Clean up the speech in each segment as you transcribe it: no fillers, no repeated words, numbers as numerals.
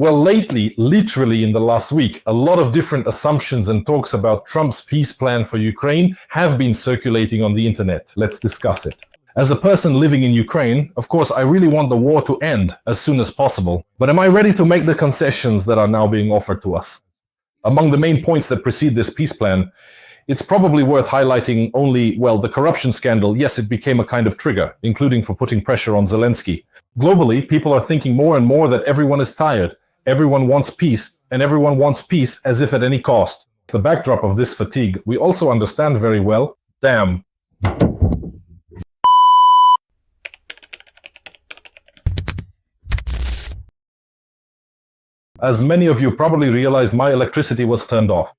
Well, lately, literally in the last week, a lot of different assumptions and talks about Trump's peace plan for Ukraine have been circulating on the internet. Let's discuss it. As a person living in Ukraine, of course, I really want the war to end as soon as possible. But am I ready to make the concessions that are now being offered to us? Among the main points that precede this peace plan, it's probably worth highlighting only, well, the corruption scandal. Yes, it became a kind of trigger, including for putting pressure on Zelensky. Globally, people are thinking more and more that everyone is tired. Everyone wants peace, and everyone wants peace as if at any cost. The backdrop of this fatigue, we also understand very well. Damn. As many of you probably realized, my electricity was turned off.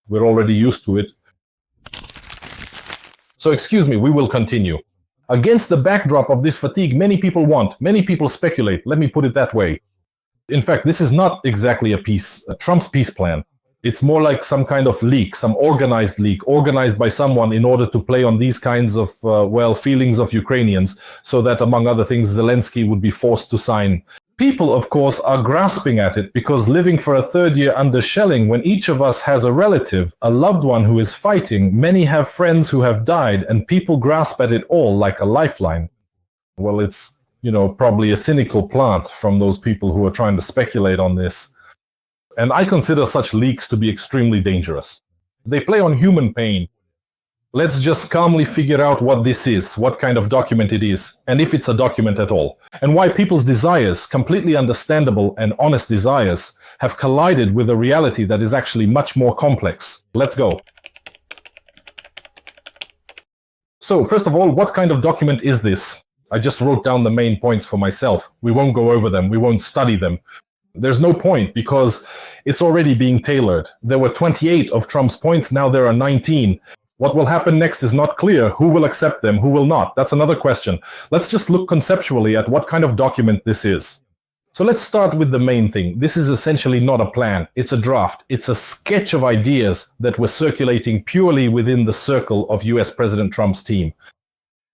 We're already used to it. So excuse me, we will continue. Against the backdrop of this fatigue, many people speculate, let me put it that way. In fact, this is not exactly a Trump's peace plan. It's more like some kind of leak, some organized leak, organized by someone in order to play on these kinds of, feelings of Ukrainians, so that, among other things, Zelensky would be forced to sign. People, of course, are grasping at it because living for a third year under shelling, when each of us has a relative, a loved one who is fighting, many have friends who have died, and people grasp at it all like a lifeline. Well, it's probably a cynical plant from those people who are trying to speculate on this. And I consider such leaks to be extremely dangerous. They play on human pain. Let's just calmly figure out what this is, what kind of document it is, and if it's a document at all. And why people's desires, completely understandable and honest desires, have collided with a reality that is actually much more complex. Let's go. So, first of all, what kind of document is this? I just wrote down the main points for myself. We won't go over them. We won't study them. There's no point because it's already being tailored. There were 28 of Trump's points. Now there are 19. What will happen next is not clear. Who will accept them? Who will not? That's another question. Let's just look conceptually at what kind of document this is. So let's start with the main thing. This is essentially not a plan. It's a draft. It's a sketch of ideas that were circulating purely within the circle of US President Trump's team.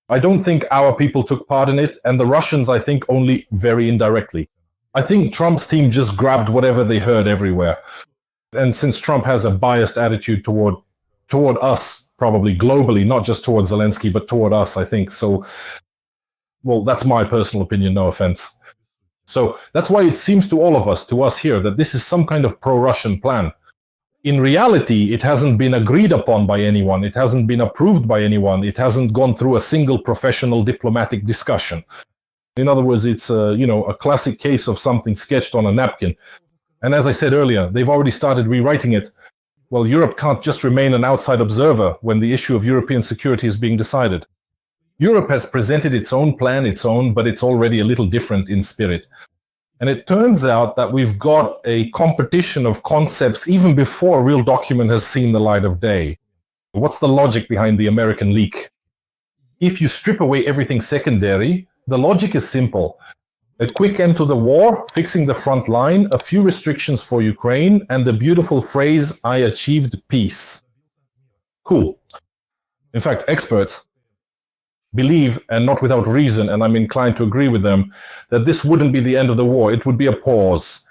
I don't think our people took part in it, and the Russians, I think, only very indirectly. I think Trump's team just grabbed whatever they heard everywhere. And since Trump has a biased attitude toward us, probably globally, not just toward Zelensky, but toward us, I think. So, well, that's my personal opinion, no offense. So that's why it seems to all of us, to us here, that this is some kind of pro-Russian plan. In reality, it hasn't been agreed upon by anyone. It hasn't been approved by anyone. It hasn't gone through a single professional diplomatic discussion. In other words, it's a classic case of something sketched on a napkin. And as I said earlier, they've already started rewriting it. Well, Europe can't just remain an outside observer when the issue of European security is being decided. Europe has presented its own plan, but it's already a little different in spirit. And it turns out that we've got a competition of concepts even before a real document has seen the light of day. What's the logic behind the American leak? If you strip away everything secondary, the logic is simple. A quick end to the war, fixing the front line, a few restrictions for Ukraine, and the beautiful phrase, "I achieved peace." Cool. In fact, experts believe, and not without reason, and I'm inclined to agree with them, that this wouldn't be the end of the war. It would be a pause.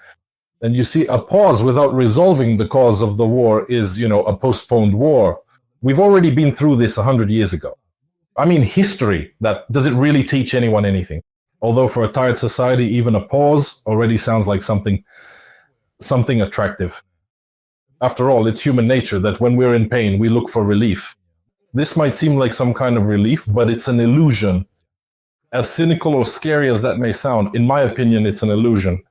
And you see, a pause without resolving the cause of the war is, a postponed war. We've already been through this 100 years ago. I mean, history, does it really teach anyone anything? Although for a tired society, even a pause already sounds like something attractive. After all, it's human nature that when we're in pain, we look for relief. This might seem like some kind of relief, but it's an illusion. As cynical or scary as that may sound, in my opinion, it's an illusion.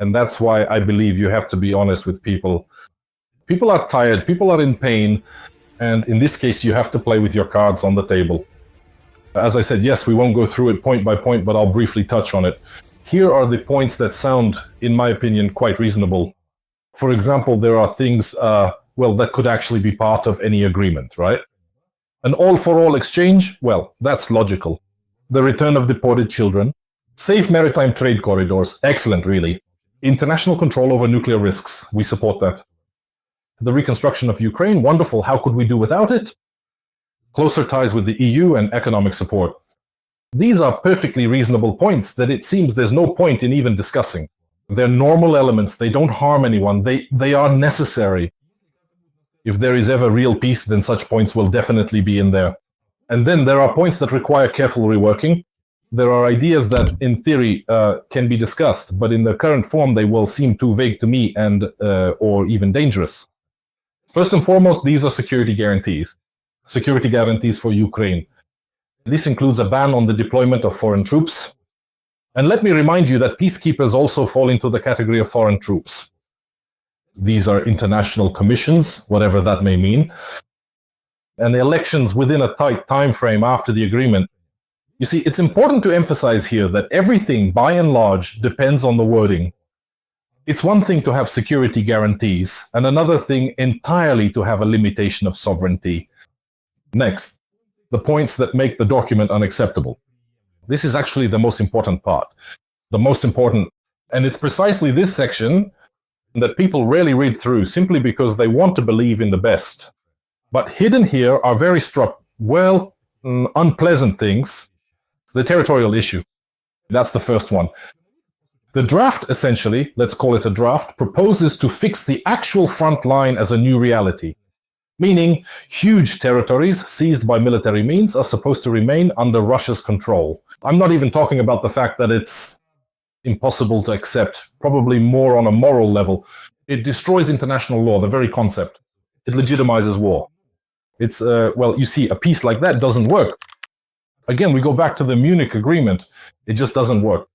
And that's why I believe you have to be honest with people. People are tired, people are in pain, and in this case, you have to play with your cards on the table. As I said, yes, we won't go through it point by point, but I'll briefly touch on it. Here are the points that sound, in my opinion, quite reasonable. For example, there are things that could actually be part of any agreement, right? An all-for-all exchange, well, that's logical. The return of deported children. Safe maritime trade corridors, excellent, really. International control over nuclear risks, we support that. The reconstruction of Ukraine, wonderful, how could we do without it? Closer ties with the EU and economic support. These are perfectly reasonable points that it seems there's no point in even discussing. They're normal elements. They don't harm anyone. They are necessary. If there is ever real peace, then such points will definitely be in there. And then there are points that require careful reworking. There are ideas that, in theory, can be discussed, but in their current form, they will seem too vague to me and or even dangerous. First and foremost, these are security guarantees. Security guarantees for Ukraine. This includes a ban on the deployment of foreign troops. And let me remind you that peacekeepers also fall into the category of foreign troops. These are international commissions, whatever that may mean, and elections within a tight time frame after the agreement. You see, it's important to emphasize here that everything, by and large, depends on the wording. It's one thing to have security guarantees, and another thing entirely to have a limitation of sovereignty. Next, the points that make the document unacceptable. This is actually the most important part. The most important, and it's precisely this section that people rarely read through simply because they want to believe in the best. But hidden here are very unpleasant things. The territorial issue. That's the first one. The draft, essentially, let's call it a draft, proposes to fix the actual front line as a new reality. Meaning, huge territories seized by military means are supposed to remain under Russia's control. I'm not even talking about the fact that it's impossible to accept, probably more on a moral level. It destroys international law, the very concept. It legitimizes war. It's, you see, a peace like that doesn't work. Again, we go back to the Munich Agreement. It just doesn't work.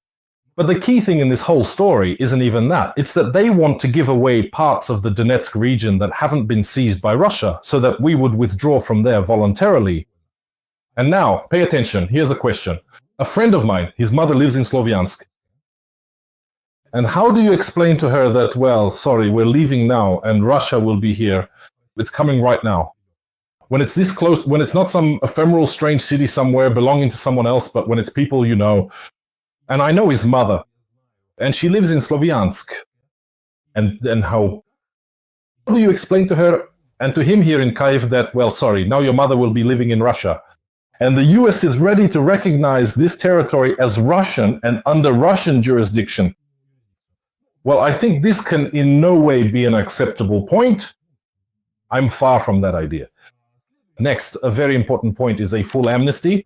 But the key thing in this whole story isn't even that. It's that they want to give away parts of the Donetsk region that haven't been seized by Russia so that we would withdraw from there voluntarily. And now, pay attention. Here's a question. A friend of mine, his mother lives in Sloviansk. And how do you explain to her that, well, sorry, we're leaving now and Russia will be here? It's coming right now. When it's this close, when it's not some ephemeral, strange city somewhere belonging to someone else, but when it's people you know. And I know his mother, and she lives in Sloviansk. And then how do you explain to her and to him here in Kyiv that, well, sorry, now your mother will be living in Russia? And the US is ready to recognize this territory as Russian and under Russian jurisdiction. Well, I think this can in no way be an acceptable point. I'm far from that idea. Next, a very important point is a full amnesty.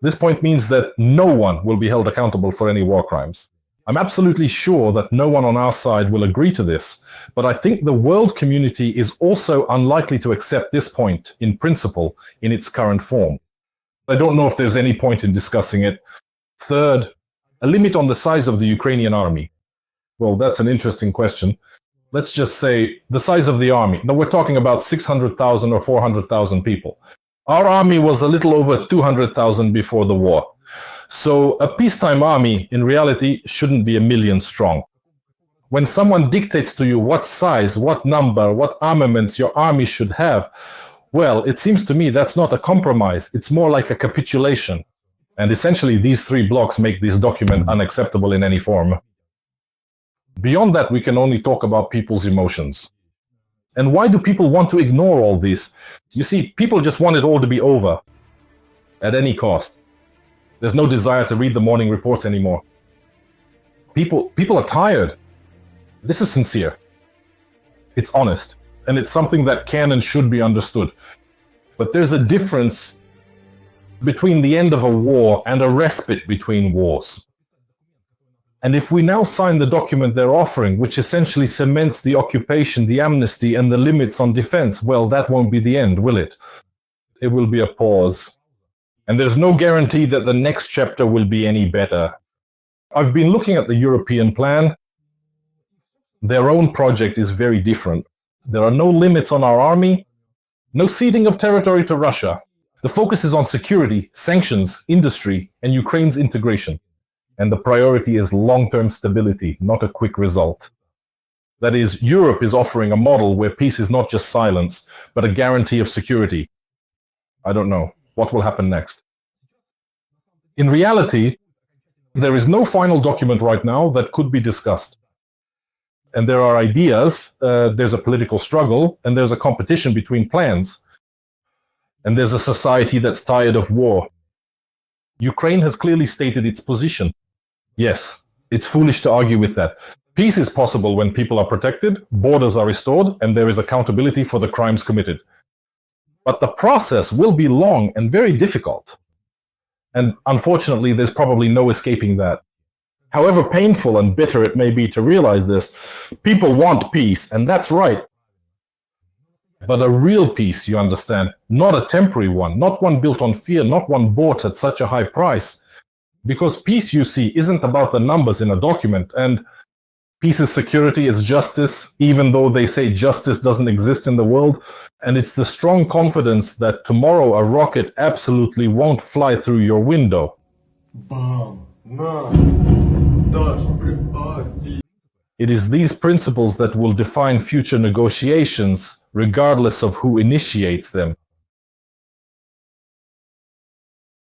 This point means that no one will be held accountable for any war crimes. I'm absolutely sure that no one on our side will agree to this, but I think the world community is also unlikely to accept this point in principle in its current form. I don't know if there's any point in discussing it. Third, a limit on the size of the Ukrainian army. Well, that's an interesting question. Let's just say the size of the army. Now, we're talking about 600,000 or 400,000 people. Our army was a little over 200,000 before the war. So a peacetime army, in reality, shouldn't be 1 million strong. When someone dictates to you what size, what number, what armaments your army should have, well, it seems to me that's not a compromise. It's more like a capitulation. And essentially, these 3 blocks make this document unacceptable in any form. Beyond that, we can only talk about people's emotions. And why do people want to ignore all this? You see, people just want it all to be over at any cost. There's no desire to read the morning reports anymore. People are tired. This is sincere. It's honest. And it's something that can and should be understood. But there's a difference between the end of a war and a respite between wars. And if we now sign the document they're offering, which essentially cements the occupation, the amnesty, and the limits on defense, well, that won't be the end, will it? It will be a pause. And there's no guarantee that the next chapter will be any better. I've been looking at the European plan. Their own project is very different. There are no limits on our army, no ceding of territory to Russia. The focus is on security, sanctions, industry, and Ukraine's integration. And the priority is long-term stability, not a quick result. That is, Europe is offering a model where peace is not just silence, but a guarantee of security. I don't know. What will happen next? In reality, there is no final document right now that could be discussed. And there are ideas, there's a political struggle, and there's a competition between plans. And there's a society that's tired of war. Ukraine has clearly stated its position. Yes, it's foolish to argue with that. Peace is possible when people are protected, borders are restored, and there is accountability for the crimes committed. But the process will be long and very difficult. And unfortunately, there's probably no escaping that. However painful and bitter it may be to realize this, people want peace, and that's right. But a real peace, you understand, not a temporary one, not one built on fear, not one bought at such a high price. Because peace, you see, isn't about the numbers in a document, and peace is security, it's justice, even though they say justice doesn't exist in the world. And it's the strong confidence that tomorrow a rocket absolutely won't fly through your window. Бам! На! Дашь, It is these principles that will define future negotiations, regardless of who initiates them.